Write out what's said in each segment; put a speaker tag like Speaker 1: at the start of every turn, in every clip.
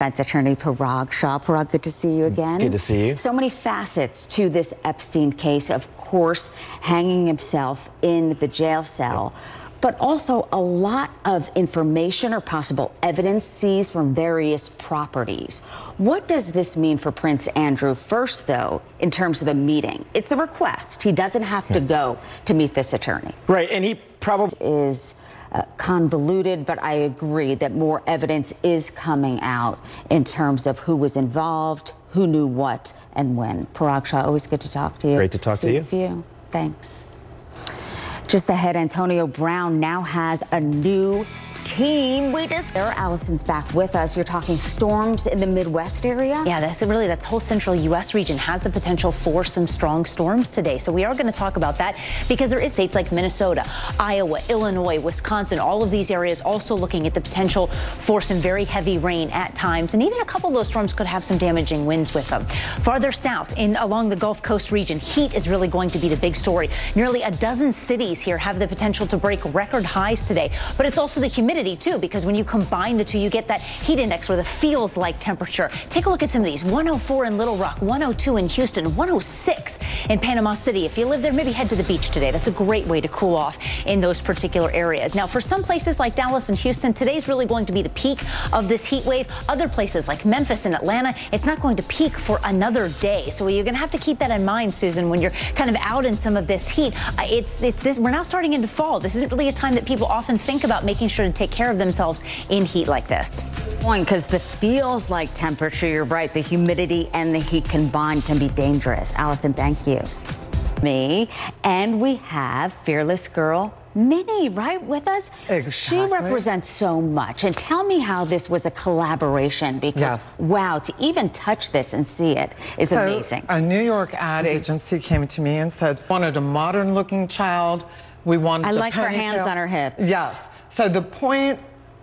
Speaker 1: Defense attorney Parag Shah. Parag, good to see you again.
Speaker 2: Good to see you.
Speaker 1: So many facets to this Epstein case. Of course, hanging himself in the jail cell, but also a lot of information or possible evidence seized from various properties. What does this mean for Prince Andrew? First, though, in terms of the meeting, it's a request. He doesn't have to go to meet this attorney.
Speaker 2: Right, and he probably
Speaker 1: is convoluted, but I agree that more evidence is coming out in terms of who was involved, who knew what, and when. Parag Shah, always good to talk to you.
Speaker 2: Great to talk to you.
Speaker 1: Thanks. Just ahead, Antonio Brown now has a new team. Allison's back with us. You're talking storms in the Midwest area?
Speaker 3: Yeah, that's whole central U.S. region has the potential for some strong storms today. So we are going to talk about that because there is states like Minnesota, Iowa, Illinois, Wisconsin, all of these areas also looking at the potential for some very heavy rain at times. And even a couple of those storms could have some damaging winds with them. Farther south along the Gulf Coast region, heat is really going to be the big story. Nearly a dozen cities here have the potential to break record highs today. But it's also the humidity too, because when you combine the two, you get that heat index or the feels like temperature. Take a look at some of these. 104 in Little Rock, 102 in Houston, 106 in Panama City. If you live there, maybe head to the beach today. That's a great way to cool off in those particular areas. Now, for some places like Dallas and Houston, today's really going to be the peak of this heat wave. Other places like Memphis and Atlanta, it's not going to peak for another day. So you're going to have to keep that in mind, Susan, when you're kind of out in some of this heat. We're now starting into fall. This isn't really a time that people often think about making sure to take care of themselves in heat like this.
Speaker 1: Because the feels like temperature, you're right, the humidity and the heat combined can be dangerous. Allison, thank you. And we have fearless girl Minnie right with us.
Speaker 4: Exactly.
Speaker 1: She represents so much. And tell me how this was a collaboration, because wow, to even touch this and see it is amazing.
Speaker 4: A New York ad agency came to me and said, wanted a modern looking child. We wanted
Speaker 1: I like her hands on her hips.
Speaker 4: Yes. So the point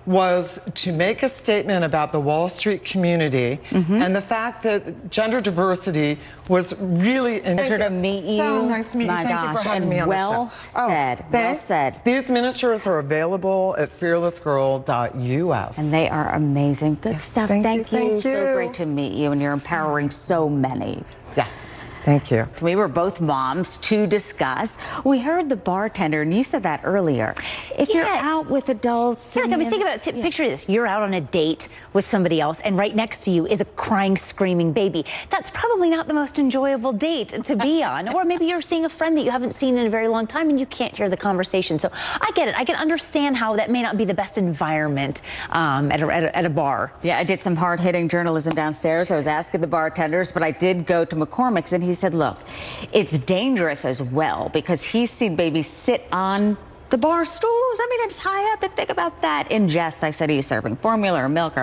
Speaker 4: was to make a statement about the Wall Street community and the fact that gender diversity was really
Speaker 1: pleasure to meet you.
Speaker 4: So nice to meet you. Thank you for having me on the show.
Speaker 1: Well said. Well said.
Speaker 4: These miniatures are available at fearlessgirl.us.
Speaker 1: And they are amazing. Good stuff.
Speaker 4: Thank you.
Speaker 1: So great to meet you, and you're empowering so many.
Speaker 4: Yes. Thank you.
Speaker 1: We were both moms to discuss. We heard the bartender, and you said that earlier. If you're out with adults...
Speaker 3: Yeah, think about it. Picture this. You're out on a date with somebody else, and right next to you is a crying, screaming baby. That's probably not the most enjoyable date to be on. Or maybe you're seeing a friend that you haven't seen in a very long time, and you can't hear the conversation. So I get it. I can understand how that may not be the best environment at a bar.
Speaker 1: Yeah, I did some hard-hitting journalism downstairs. I was asking the bartenders, but I did go to McCormick's, and he said, look, it's dangerous as well, because he's seen babies sit on the bar stools. I mean, it's high up, and think about that. In jest, I said he's serving formula or milk.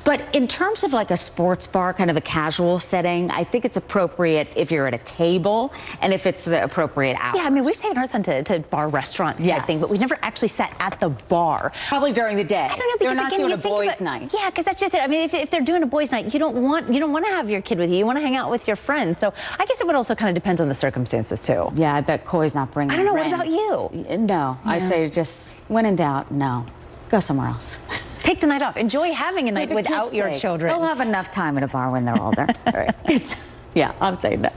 Speaker 1: But in terms of like a sports bar, kind of a casual setting, I think it's appropriate if you're at a table and if it's the appropriate hours.
Speaker 3: Yeah, I mean, we've taken our son to bar restaurants type thing, but we never actually sat at the bar.
Speaker 1: Probably during the day.
Speaker 3: I don't know, because
Speaker 1: they're not doing a boys' night.
Speaker 3: Yeah, because that's just it. I mean, if they're doing a boys' night, you don't want to have your kid with you. You want to hang out with your friends. So I guess it would also kind of depends on the circumstances too.
Speaker 1: Yeah, I bet Coy's not bringing.
Speaker 3: I don't know. What about you?
Speaker 1: No, yeah. I say just when in doubt, no, go somewhere else.
Speaker 3: Take the night off. Enjoy having a night without your children.
Speaker 1: They'll have enough time at a bar when they're older. Yeah, I'm saying that.